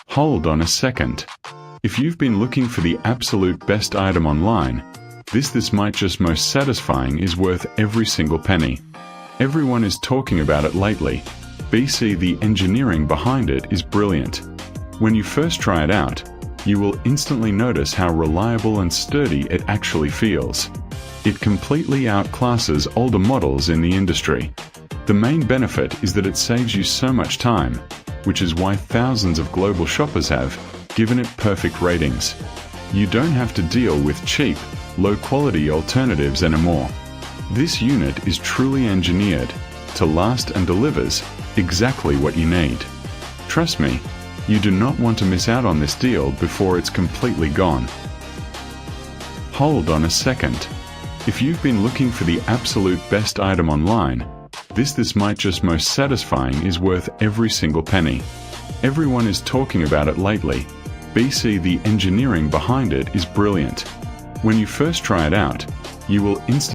Hold on a second. If you've been looking for the absolute best item online, this might just most satisfying is worth every single penny. Everyone is talking about it lately. BC, the engineering behind it is brilliant. When you first try it out, you will instantly notice how reliable and sturdy it actually feels. It completely outclasses older models in the industry. The main benefit is that it saves you so much time, which is why thousands of global shoppers have given it perfect ratings. You don't have to deal with cheap, low-quality alternatives anymore. This unit is truly engineered to last and delivers exactly what you need. Trust me, you do not want to miss out on this deal before it's completely gone. Hold on a second. If you've been looking for the absolute best item online, this might just most satisfying is worth every single penny. Everyone is talking about it lately. BC, the engineering behind it is brilliant. When you first try it out, you will instantly